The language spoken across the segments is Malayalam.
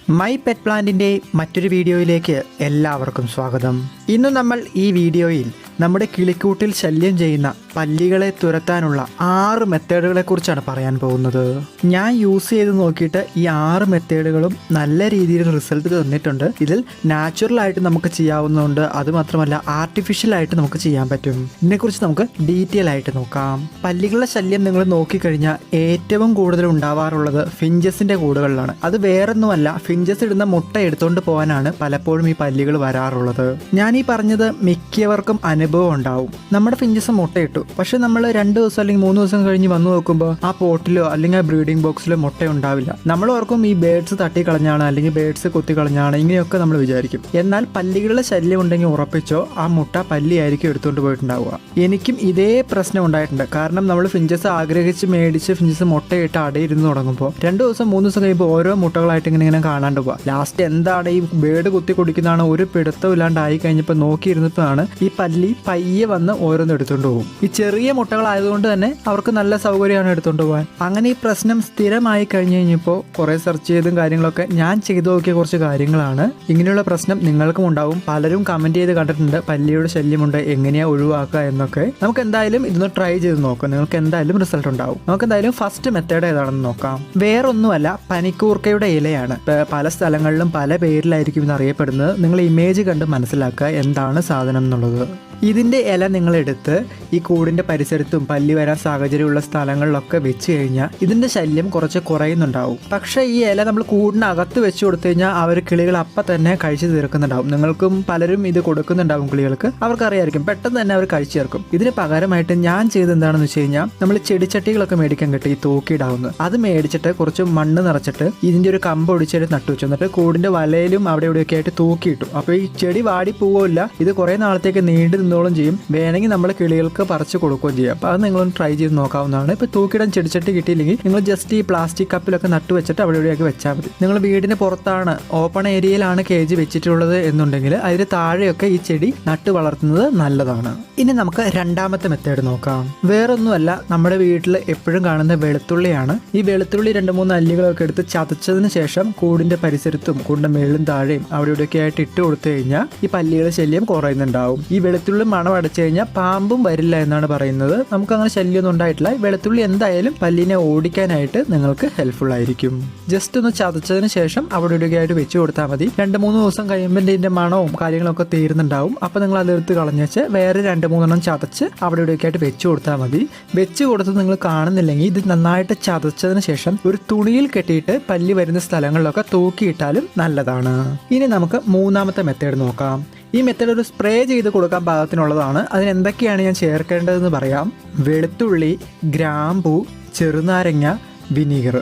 മൈ പെറ്റ് പ്ലാന്റിൻ്റെ മറ്റൊരു വീഡിയോയിലേക്ക് എല്ലാവർക്കും സ്വാഗതം. ഇന്ന് നമ്മൾ ഈ വീഡിയോയിൽ നമ്മുടെ കിളിക്കൂട്ടിൽ ശല്യം ചെയ്യുന്ന പല്ലികളെ തുരത്താനുള്ള 6 മെത്തേഡുകളെ കുറിച്ചാണ് പറയാൻ പോകുന്നത്. ഞാൻ യൂസ് ചെയ്ത് നോക്കിയിട്ട് ഈ 6 മെത്തേഡുകളും നല്ല രീതിയിൽ റിസൾട്ട് തന്നിട്ടുണ്ട്. ഇതിൽ നാച്ചുറലായിട്ട് നമുക്ക് ചെയ്യാവുന്നതുണ്ട്, അതുമാത്രമല്ല ആർട്ടിഫിഷ്യലായിട്ട് നമുക്ക് ചെയ്യാൻ പറ്റും. ഇതിനെക്കുറിച്ച് നമുക്ക് ഡീറ്റെയിൽ ആയിട്ട് നോക്കാം. പല്ലികളുടെ ശല്യം നിങ്ങൾ നോക്കിക്കഴിഞ്ഞാൽ ഏറ്റവും കൂടുതൽ ഉണ്ടാവാറുള്ളത് ഫിഞ്ചസിൻ്റെ കൂടുകളിലാണ്. അത് വേറൊന്നുമല്ല, ഫിഞ്ചസ് ഇടുന്ന മുട്ട എടുത്തുകൊണ്ട് പോകാനാണ് പലപ്പോഴും ഈ പല്ലികൾ വരാറുള്ളത്. ഞാൻ ഈ പറഞ്ഞത് മിക്കവർക്കും അനുഭവം ഉണ്ടാവും. നമ്മുടെ ഫിഞ്ചസ് മുട്ടയിട്ടു, പക്ഷെ നമ്മൾ 2 ദിവസം അല്ലെങ്കിൽ 3 ദിവസം കഴിഞ്ഞ് വന്നു നോക്കുമ്പോൾ ആ പോട്ടിലോ അല്ലെങ്കിൽ ആ ബ്രീഡിംഗ് ബോക്സിലോ മുട്ട ഉണ്ടാവില്ല. നമ്മൾ ഓർക്കും ഈ ബേഡ്സ് തട്ടിക്കളഞ്ഞാണ് അല്ലെങ്കിൽ ബേഡ്സ് കൊത്തിക്കളഞ്ഞാണ്, ഇങ്ങനെയൊക്കെ നമ്മൾ വിചാരിക്കും. എന്നാൽ പല്ലികളുടെ ശല്യം ഉണ്ടെങ്കിൽ ഉറപ്പിച്ചോ ആ മുട്ട പല്ലിയായിരിക്കും എടുത്തുകൊണ്ട് പോയിട്ടുണ്ടാവുക. എനിക്കും ഇതേ പ്രശ്നം ഉണ്ടായിട്ടുണ്ട്. കാരണം നമ്മൾ ഫിഞ്ചസ് ആഗ്രഹിച്ച് മേടിച്ച് ഫിഞ്ചസ് മുട്ടയിട്ട് അടയിരുന്ന് തുടങ്ങുമ്പോൾ 2 ദിവസം 3 ദിവസം കഴിയുമ്പോൾ ഓരോ മുട്ടകളായിട്ട് ഇങ്ങനെ കാണാണ്ട് പോവാ. ലാസ്റ്റ് എന്താണ് ഈ ബേഡ് കുത്തി കുടിക്കുന്നതാണ് ഒരു പിടുത്തം ഇല്ലാണ്ടായി കഴിഞ്ഞപ്പോൾ നോക്കിയിരുന്നപ്പോഴാണ് ഈ പല്ലി പയ്യെ വന്ന് ഓരോന്ന് എടുത്തുകൊണ്ട് പോകും. ഈ ചെറിയ മുട്ടകളായതുകൊണ്ട് തന്നെ അവർക്ക് നല്ല സൗകര്യമാണ് എടുത്തുകൊണ്ട് പോകാൻ. അങ്ങനെ ഈ പ്രശ്നം സ്ഥിരമായി കഴിഞ്ഞ് കഴിഞ്ഞപ്പോൾ കുറെ സെർച്ച് ചെയ്തും കാര്യങ്ങളൊക്കെ ഞാൻ ചെയ്തു നോക്കിയ കുറച്ച് കാര്യങ്ങളാണ്. ഇങ്ങനെയുള്ള പ്രശ്നം നിങ്ങൾക്കും ഉണ്ടാവും. പലരും കമന്റ് ചെയ്ത് കണ്ടിട്ടുണ്ട് പല്ലിയുടെ ശല്യമുണ്ട്, എങ്ങനെയാ ഒഴിവാക്കുക എന്നൊക്കെ. നമുക്ക് എന്തായാലും ഇതൊന്ന് ട്രൈ ചെയ്ത് നോക്കാം, നിങ്ങൾക്ക് എന്തായാലും റിസൾട്ട് ഉണ്ടാവും. നമുക്ക് എന്തായാലും ഫസ്റ്റ് മെത്തേഡ് ഏതാണെന്ന് നോക്കാം. വേറൊന്നുമല്ല, പനിക്കൂർക്കയുടെ ഇലയാണ്. പല സ്ഥലങ്ങളിലും പല പേരിലായിരിക്കും ഇത് അറിയപ്പെടുന്നത്. നിങ്ങൾ ഇമേജ് കണ്ട് മനസ്സിലാക്കുക എന്താണ് സാധനം എന്നുള്ളത്. ഇതിൻ്റെ ഇല നിങ്ങളെടുത്ത് ഈ കൂടിൻ്റെ പരിസരത്തും പല്ലി വരാൻ സാഹചര്യമുള്ള സ്ഥലങ്ങളിലൊക്കെ വെച്ച് കഴിഞ്ഞാൽ ഇതിൻ്റെ ശല്യം കുറച്ച് കുറയുന്നുണ്ടാവും. പക്ഷേ ഈ ഇല നമ്മൾ കൂടിനകത്ത് വെച്ച് കൊടുത്തു കഴിഞ്ഞാൽ അവർ കിളികൾ അപ്പം തന്നെ കഴിച്ചു തീർക്കുന്നുണ്ടാവും. നിങ്ങൾക്കും പലരും ഇത് കൊടുക്കുന്നുണ്ടാവും കിളികൾക്ക്, അവർക്കറിയായിരിക്കും, പെട്ടെന്ന് തന്നെ അവർ കഴിച്ചു ചേർക്കും. ഇതിന് പകരമായിട്ട് ഞാൻ ചെയ്ത് എന്താണെന്ന് വെച്ച് കഴിഞ്ഞാൽ, നമ്മൾ ചെടിച്ചട്ടികളൊക്കെ മേടിക്കാൻ കിട്ടും ഈ തൂക്കിയിടാവുന്നത്. അത് മേടിച്ചിട്ട് കുറച്ച് മണ്ണ് നിറച്ചിട്ട് ഇതിൻ്റെ ഒരു കമ്പ് ഒടിച്ചിട്ട് നട്ടു വെച്ചു. എന്നിട്ട് കൂടിൻ്റെ വലയിലും അവിടെ ഇവിടെയൊക്കെ ആയിട്ട് തൂക്കിയിട്ടു. അപ്പോൾ ഈ ചെടി വാടി പോവില്ല, ഇത് കുറേ നാളത്തേക്ക് നീണ്ടു നിന്നോളം ചെയ്യും. വേണമെങ്കിൽ നമ്മൾ കിളികൾക്ക് പറിച്ച് കൊടുക്കുകയും ചെയ്യും. അപ്പോൾ അത് നിങ്ങളൊന്ന് ട്രൈ ചെയ്ത് നോക്കാവുന്നതാണ്. ഇപ്പോൾ തൂക്കിയിടാൻ ചെടിച്ചട്ടി കിട്ടിയില്ലെങ്കിൽ നിങ്ങൾ ജസ്റ്റ് ഈ പ്ലാസ്റ്റിക് കപ്പിലൊക്കെ നട്ടു വെച്ചിട്ട് അവിടെ ഇവിടെയൊക്കെ വെച്ചാൽ മതി. നിങ്ങൾ വീടിന് പുറത്താണ്, ഓപ്പൺ ഏരിയയിലാണ് കേജ് വെച്ചിട്ടുള്ളത് എന്നുണ്ടെങ്കിൽ അതിന് താഴെയൊക്കെ ഈ ചെടി നട്ടു വളർത്തുന്നത് നല്ലതാണ്. ഇനി നമുക്ക് രണ്ടാമത്തെ മെത്തേഡ് നോക്കാം. വേറൊന്നുമല്ല, നമ്മുടെ വീട്ടിൽ എപ്പോഴും കാണുന്ന വെളുത്തുള്ളിയാണ്. ഈ വെളുത്തുള്ളി 2-3 അല്ലികളൊക്കെ എടുത്ത് ചതച്ചതിന് ശേഷം കൂടിന്റെ പരിസരത്തും കൂടിന്റെ മേളിലും താഴെയും അവിടെ ഇവിടെയൊക്കെ ആയിട്ട് ഇട്ട് കൊടുത്തു കഴിഞ്ഞാൽ ഈ പല്ലികളുടെ ശല്യം കുറയുന്നുണ്ടാവും. ഈ വെളുത്തുള്ളി മണം അടച്ചു കഴിഞ്ഞാൽ പാമ്പും വരില്ല എന്നാണ് പറയുന്നത്. നമുക്ക് അങ്ങനെ ശല്യമൊന്നും ഉണ്ടായിട്ടില്ല. വെളുത്തുള്ളി എന്തായാലും പല്ലിനെ ഓടിക്കാനായിട്ട് നിങ്ങൾക്ക് ഹെൽപ്ഫുൾ ആയിരിക്കും. ജസ്റ്റ് ഒന്ന് ചതച്ചതിന് ശേഷം അവിടെ ഇവിടെയൊക്കെ ആയിട്ട് വെച്ച് കൊടുത്താൽ മതി. 2-3 ദിവസം കഴിയുമ്പോൾ ഇതിന്റെ മണവും കാര്യങ്ങളൊക്കെ തീരുന്നുണ്ടാവും. അപ്പോൾ നിങ്ങൾ അതെടുത്ത് കളഞ്ഞേച്ച് വേറെ 2-3 ചതച്ച് അവിടെ ഇവിടെയൊക്കെ ആയിട്ട് വെച്ച് കൊടുത്താൽ മതി. വെച്ച് കൊടുത്ത് നിങ്ങൾ കാണുന്നില്ലെങ്കിൽ ഇത് നന്നായിട്ട് ചതച്ചതിന് ശേഷം ഒരു തുണിയിൽ കെട്ടിയിട്ട് പല്ലി വരുന്ന സ്ഥലങ്ങളിലൊക്കെ തൂക്കിയിട്ടാലും നല്ലതാണ്. ഇനി നമുക്ക് മൂന്നാമത്തെ മെത്തേഡ് നോക്കാം. ഈ മെത്തേഡ് ഒരു സ്പ്രേ ചെയ്ത് കൊടുക്കാൻ പാകത്തിനുള്ളതാണ്. അതിന് എന്തൊക്കെയാണ് ഞാൻ ചേർക്കേണ്ടതെന്ന് പറയാം. വെളുത്തുള്ളി, ഗ്രാമ്പൂ, ചെറുനാരങ്ങ, വിനീഗർ,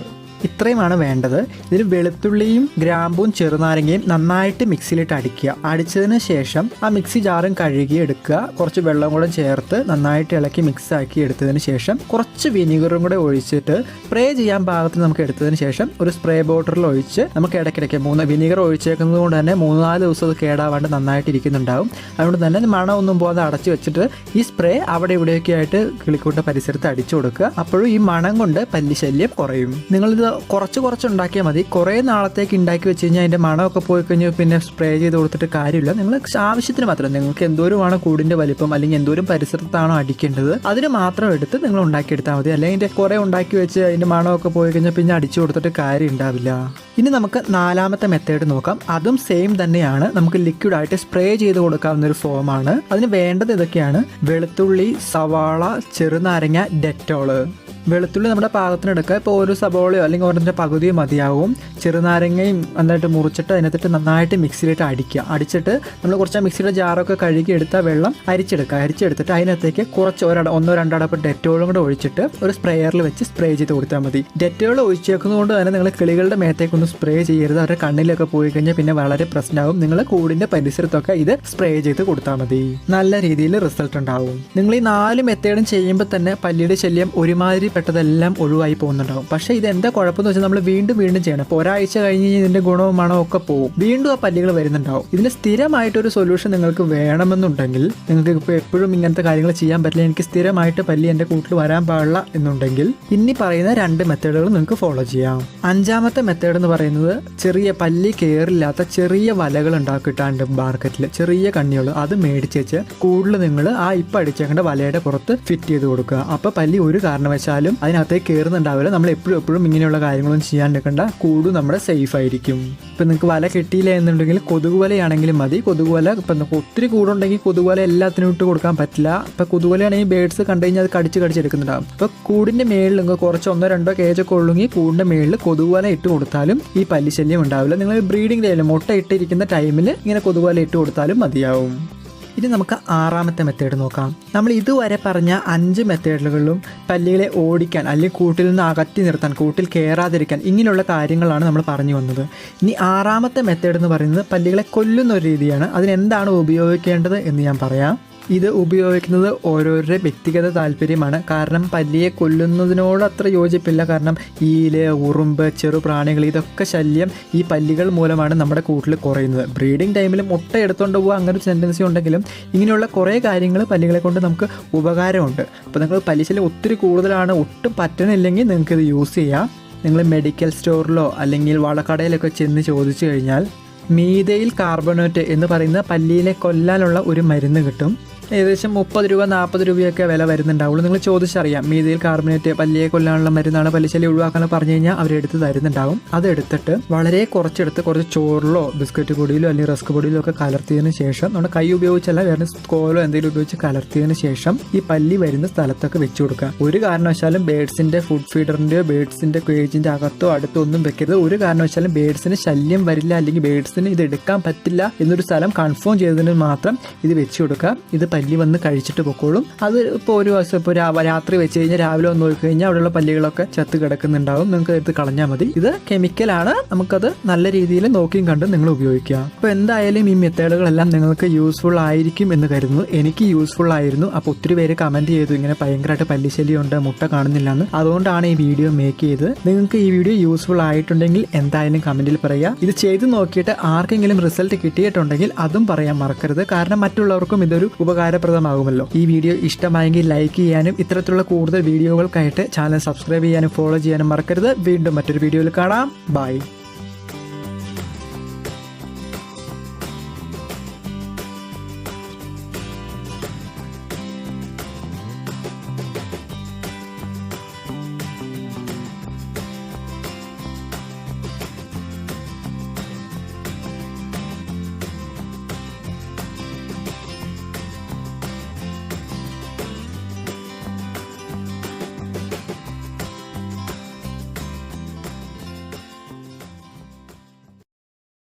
ഇത്രയുമാണ് വേണ്ടത്. ഇതിൽ വെളുത്തുള്ളിയും ഗ്രാമ്പും ചെറുനാരങ്ങയും നന്നായിട്ട് മിക്സിയിലിട്ട് അടിക്കുക. അടിച്ചതിന് ശേഷം ആ മിക്സി ജാറും കഴുകി എടുക്കുക. കുറച്ച് വെള്ളം കൂടെ ചേർത്ത് നന്നായിട്ട് ഇളക്കി മിക്സ് ആക്കി എടുത്തതിന് ശേഷം കുറച്ച് വിനീഗറും കൂടെ ഒഴിച്ചിട്ട് സ്പ്രേ ചെയ്യാൻ പാകത്തിന് നമുക്ക് എടുത്തതിന് ശേഷം ഒരു സ്പ്രേ ബോട്ടിൽ ഒഴിച്ച് നമുക്ക് ഇടയ്ക്കിടയ്ക്ക് വിനീഗർ ഒഴിച്ചേക്കുന്നത് കൊണ്ട് തന്നെ 3-4 ദിവസം അത് കേടാവാണ്ട് നന്നായിട്ട് ഇരിക്കുന്നുണ്ടാവും. അതുകൊണ്ട് തന്നെ മണമൊന്നും പോകാതെ അടച്ചു വെച്ചിട്ട് ഈ സ്പ്രേ അവിടെ ഇവിടെയൊക്കെ ആയിട്ട് കിളിക്കൂട്ട പരിസരത്ത് അടിച്ചു കൊടുക്കുക. അപ്പോഴും ഈ മണം കൊണ്ട് പല്ലി ശല്യം കുറയും. നിങ്ങളിത് കുറച്ച് ഉണ്ടാക്കിയാൽ മതി. കുറേ നാളത്തേക്ക് ഉണ്ടാക്കി വെച്ച് കഴിഞ്ഞാൽ അതിൻ്റെ മണമൊക്കെ പോയി കഴിഞ്ഞാൽ പിന്നെ സ്പ്രേ ചെയ്ത് കൊടുത്തിട്ട് കാര്യമില്ല. നിങ്ങൾ ആവശ്യത്തിന് മാത്രം, നിങ്ങൾക്ക് എന്തോരമാണ് കൂടിൻ്റെ വലിപ്പം അല്ലെങ്കിൽ എന്തോരം പരിസരത്താണോ അടിക്കേണ്ടത് അതിന് മാത്രം എടുത്ത് നിങ്ങൾ ഉണ്ടാക്കിയെടുത്താൽ മതി. അല്ലെങ്കിൽ അതിൻ്റെ കുറേ ഉണ്ടാക്കി വെച്ച് അതിൻ്റെ മണമൊക്കെ പോയി കഴിഞ്ഞാൽ പിന്നെ അടിച്ചു കൊടുത്തിട്ട് കാര്യം ഉണ്ടാവില്ല. ഇനി നമുക്ക് 4ാമത്തെ മെത്തേഡ് നോക്കാം. അതും സെയിം തന്നെയാണ്. നമുക്ക് ലിക്വിഡായിട്ട് സ്പ്രേ ചെയ്ത് കൊടുക്കാവുന്ന ഒരു ഫോമാണ്. അതിന് വേണ്ടത് ഇതൊക്കെയാണ്: വെളുത്തുള്ളി, സവാള, ചെറുനാരങ്ങ, ഡെറ്റോള്. വെളുത്തുള്ളി നമ്മുടെ പാകത്തിന് എടുക്കുക. ഇപ്പോൾ ഒരു സബോളയോ അല്ലെങ്കിൽ ഒരെണ്ണത്തിൻ്റെ പകുതിയോ മതിയാവും. ചെറുനാരങ്ങയും നന്നായിട്ട് മുറിച്ചിട്ട് അതിനകത്തിട്ട് നന്നായിട്ട് മിക്സിയിലിട്ട് അടിക്കുക. അടിച്ചിട്ട് നമ്മൾ കുറച്ച് മിക്സിയുടെ ജാറൊക്കെ കഴുകി എടുത്ത വെള്ളം അരിച്ചെടുക്കുക. അരിച്ചെടുത്തിട്ട് അതിനകത്തേക്ക് കുറച്ച് 1-2 അടപ്പ് ഡെറ്റോളും കൂടെ ഒഴിച്ചിട്ട് ഒരു സ്പ്രേയറിൽ വെച്ച് സ്പ്രേ ചെയ്ത് കൊടുത്താൽ മതി. ഡെറ്റോൾ ഒഴിച്ചേക്കുന്നത് കൊണ്ട് തന്നെ നിങ്ങൾ കിളികളുടെ മേത്തേക്കൊന്നും സ്പ്രേ ചെയ്യരുത്. അവരുടെ കണ്ണിലൊക്കെ പോയി കഴിഞ്ഞാൽ പിന്നെ വളരെ പ്രശ്നമാകും. നിങ്ങൾ കൂടിൻ്റെ പരിസരത്തൊക്കെ ഇത് സ്പ്രേ ചെയ്ത് കൊടുത്താൽ മതി. നല്ല രീതിയിൽ റിസൾട്ട് ഉണ്ടാവും. നിങ്ങൾ ഈ 4 മെത്തേഡും ചെയ്യുമ്പോൾ തന്നെ പല്ലിയുടെ ശല്യം ഒരുമാതിരി പെട്ടതെല്ലാം ഒഴിവായി പോകുന്നുണ്ടാവും. പക്ഷേ ഇത് എന്താ കുഴപ്പമെന്ന് വെച്ചാൽ നമ്മൾ വീണ്ടും ചെയ്യണം. ഇപ്പോൾ ഒരാഴ്ച കഴിഞ്ഞ് ഇതിന്റെ ഗുണവും മണവും ഒക്കെ പോകും, വീണ്ടും ആ പല്ലികൾ വരുന്നുണ്ടാവും. ഇതിന് സ്ഥിരമായിട്ടൊരു സൊല്യൂഷൻ നിങ്ങൾക്ക് വേണമെന്നുണ്ടെങ്കിൽ, നിങ്ങൾക്ക് ഇപ്പോൾ എപ്പോഴും ഇങ്ങനത്തെ കാര്യങ്ങൾ ചെയ്യാൻ പറ്റില്ല, എനിക്ക് സ്ഥിരമായിട്ട് പല്ലി എൻ്റെ കൂട്ടിൽ വരാൻ പാടില്ല എന്നുണ്ടെങ്കിൽ ഇനി പറയുന്ന 2 മെത്തേഡുകൾ നിങ്ങൾക്ക് ഫോളോ ചെയ്യാം. 5ാമത്തെ മെത്തേഡ് എന്ന് പറയുന്നത് ചെറിയ പല്ലി കയറില്ലാത്ത ചെറിയ വലകൾ ഉണ്ടാക്കിയിട്ടാണ്ട് മാർക്കറ്റിൽ ചെറിയ കണ്ണികൾ അത് മേടിച്ച് വെച്ച് കൂടുതൽ നിങ്ങൾ ആ ഇപ്പം അടിച്ചേക്കേണ്ട വലയുടെ പുറത്ത് ഫിറ്റ് ചെയ്ത് കൊടുക്കുക. അപ്പോൾ പല്ലി ഒരു കാരണവശാലും അതിനകത്തേക്ക് കയറുന്നുണ്ടാവില്ല. നമ്മൾ എപ്പോഴും ഇങ്ങനെയുള്ള കാര്യങ്ങളൊന്നും ചെയ്യാൻ നിൽക്കേണ്ട, കൂടും നമ്മുടെ സേഫ് ആയിരിക്കും. ഇപ്പം നിങ്ങൾക്ക് വല കിട്ടിയില്ല എന്നുണ്ടെങ്കിൽ കൊതുകുവലയാണെങ്കിലും മതി. കൊതുകുവല ഇപ്പം ഒത്തിരി കൂടുണ്ടെങ്കിൽ കൊതുകുവല എല്ലാത്തിനും ഇട്ട് കൊടുക്കാൻ പറ്റില്ല. ഇപ്പം കൊതുകുവലയാണെങ്കിൽ ബേഡ്സ് കണ്ടു കഴിഞ്ഞാൽ അത് കടിച്ചെടുക്കുന്നുണ്ടാകും. അപ്പോൾ കൂടിൻ്റെ മേളിൽ നിങ്ങൾക്ക് കുറച്ച് 1-2 കേജൊക്കെ ഉള്ളെങ്കിൽ കൂടിൻ്റെ മേളിൽ കൊതുകുവല ഇട്ട് കൊടുത്താലും ഈ പല്ലിശല്യം ഉണ്ടാവില്ല. നിങ്ങൾ ബ്രീഡിംഗ് ടൈമിൽ മുട്ട ഇട്ടിരിക്കുന്ന ടൈമിൽ ഇങ്ങനെ കൊതുകുവല ഇട്ട് കൊടുത്താലും മതിയാവും. ഇനി നമുക്ക് 6ാമത്തെ മെത്തേഡ് നോക്കാം. നമ്മൾ ഇതുവരെ പറഞ്ഞ 5 മെത്തേഡുകളിലും പല്ലികളെ ഓടിക്കാൻ അല്ലെങ്കിൽ കൂട്ടിൽ നിന്ന് അകറ്റി നിർത്താൻ, കൂട്ടിൽ കയറാതിരിക്കാൻ ഇങ്ങനെയുള്ള കാര്യങ്ങളാണ് നമ്മൾ പറഞ്ഞു വന്നത്. ഇനി 6ാമത്തെ മെത്തേഡ് എന്ന് പറയുന്നത് പല്ലികളെ കൊല്ലുന്ന ഒരു രീതിയാണ്. അതിനെന്താണ് ഉപയോഗിക്കേണ്ടത് എന്ന് ഞാൻ പറയാം. ഇത് ഉപയോഗിക്കുന്നത് ഓരോരുടെ വ്യക്തിഗത താല്പര്യമാണ്. കാരണം പല്ലിയെ കൊല്ലുന്നതിനോട് അത്ര യോജിപ്പില്ല. കാരണം ഈല്, ഉറുമ്പ്, ചെറുപ്രാണികൾ ഇതൊക്കെ ശല്യം ഈ പല്ലികൾ മൂലമാണ് നമ്മുടെ കൂട്ടിൽ കുറയുന്നത്. ബ്രീഡിംഗ് ടൈമിൽ മുട്ട എടുത്തുകൊണ്ട് പോകുക അങ്ങനെ ഒരു ടെൻഡൻസി ഉണ്ടെങ്കിലും ഇങ്ങനെയുള്ള കുറേ കാര്യങ്ങൾ പല്ലികളെ കൊണ്ട് നമുക്ക് ഉപകാരമുണ്ട്. അപ്പോൾ നിങ്ങൾ പല്ലിശല്യം ഒത്തിരി കൂടുതലാണ്, ഒട്ടും പറ്റണില്ലെങ്കിൽ നിങ്ങൾക്കിത് യൂസ് ചെയ്യാം. നിങ്ങൾ മെഡിക്കൽ സ്റ്റോറിലോ അല്ലെങ്കിൽ വളക്കടയിലൊക്കെ ചെന്ന് ചോദിച്ചു കഴിഞ്ഞാൽ മീഥൈൽ കാർബണേറ്റ് എന്ന് പറയുന്ന പല്ലിയിലെ കൊല്ലാനുള്ള ഒരു മരുന്ന് കിട്ടും. ഏകദേശം 30 രൂപ 40 രൂപയൊക്കെ വില വരുന്നുണ്ടാവുള്ളൂ. നിങ്ങൾ ചോദിച്ചറിയാം മീഥൈൽ കാർബണേറ്റ് പല്ലിയെ കൊല്ലാനുള്ള മരുന്നാണ്, പല്ലിശല്യം ഒഴിവാക്കാനോ പറഞ്ഞു കഴിഞ്ഞാൽ അവരെടുത്ത് തരുന്നുണ്ടാവും. അതെടുത്തിട്ട് വളരെ കുറച്ച് ചോറിലോ ബിസ്ക്കറ്റ് പൊടിയിലോ അല്ലെങ്കിൽ റസ്ക് പൊടിയിലോ ഒക്കെ കലർത്തിയതിന് ശേഷം, നമ്മുടെ കൈ ഉപയോഗിച്ചല്ല വേറെ സ്കോലോ എന്തെങ്കിലും ഉപയോഗിച്ച് കലർത്തിയതിന് ശേഷം ഈ പല്ലി വരുന്ന സ്ഥലത്തൊക്കെ വെച്ചു കൊടുക്കുക. ഒരു കാരണവശാലും ബേഡ്സിന്റെ ഫുഡ് ഫീഡറിന്റെയോ ബേഡ്സിന്റെ കേജിന്റെ അകത്തോ അടുത്തോ ഒന്നും വെക്കരുത്. ഒരു കാരണവശാലും ബേഡ്സിന് ശല്യം വരില്ല അല്ലെങ്കിൽ ബേഡ്സിന് ഇത് എടുക്കാൻ പറ്റില്ല എന്നൊരു സ്ഥലം കൺഫേം ചെയ്തതിന് മാത്രം ഇത് വെച്ചു കൊടുക്കുക. ഇത് പല്ലി വന്ന് കഴിച്ചിട്ട് പൊക്കോളും. അത് ഇപ്പോൾ ഒരു ദിവസം ഇപ്പോൾ രാത്രി വെച്ച് കഴിഞ്ഞാൽ രാവിലെ വന്ന് നോക്കി കഴിഞ്ഞാൽ അവിടെയുള്ള പല്ലികളൊക്കെ ചത്ത് കിടക്കുന്നുണ്ടാവും. നിങ്ങൾക്ക് എടുത്ത് കളഞ്ഞാൽ മതി. ഇത് കെമിക്കലാണ്, നമുക്കത് നല്ല രീതിയിൽ നോക്കിയും കണ്ടും നിങ്ങൾ ഉപയോഗിക്കുക. അപ്പോൾ എന്തായാലും ഈ മെത്തേഡുകളെല്ലാം നിങ്ങൾക്ക് യൂസ്ഫുൾ ആയിരിക്കും എന്ന് കരുതുന്നു. എനിക്ക് യൂസ്ഫുൾ ആയിരുന്നു. അപ്പോൾ ഒത്തിരി പേര് കമന്റ് ചെയ്തു ഇങ്ങനെ ഭയങ്കരമായിട്ട് പല്ലിശല്യം ഉണ്ട്, മുട്ട കാണുന്നില്ല എന്ന്. അതുകൊണ്ടാണ് ഈ വീഡിയോ മേക്ക് ചെയ്തത്. നിങ്ങൾക്ക് ഈ വീഡിയോ യൂസ്ഫുൾ ആയിട്ടുണ്ടെങ്കിൽ എന്തായാലും കമന്റിൽ പറയുക. ഇത് ചെയ്ത് നോക്കിയിട്ട് ആർക്കെങ്കിലും റിസൾട്ട് കിട്ടിയിട്ടുണ്ടെങ്കിൽ അതും പറയാൻ മറക്കരുത്. കാരണം മറ്റുള്ളവർക്കും ഇതൊരു ഉപകാരപ്രദമാകുമല്ലോ. ഈ വീഡിയോ ഇഷ്ടമായെങ്കിൽ ലൈക്ക് ചെയ്യാനും ഇത്തരത്തിലുള്ള കൂടുതൽ വീഡിയോകൾക്കായിട്ട് ചാനൽ സബ്സ്ക്രൈബ് ചെയ്യാനും ഫോളോ ചെയ്യാനും മറക്കരുത്. വീണ്ടും മറ്റൊരു വീഡിയോയിൽ കാണാം. ബൈ.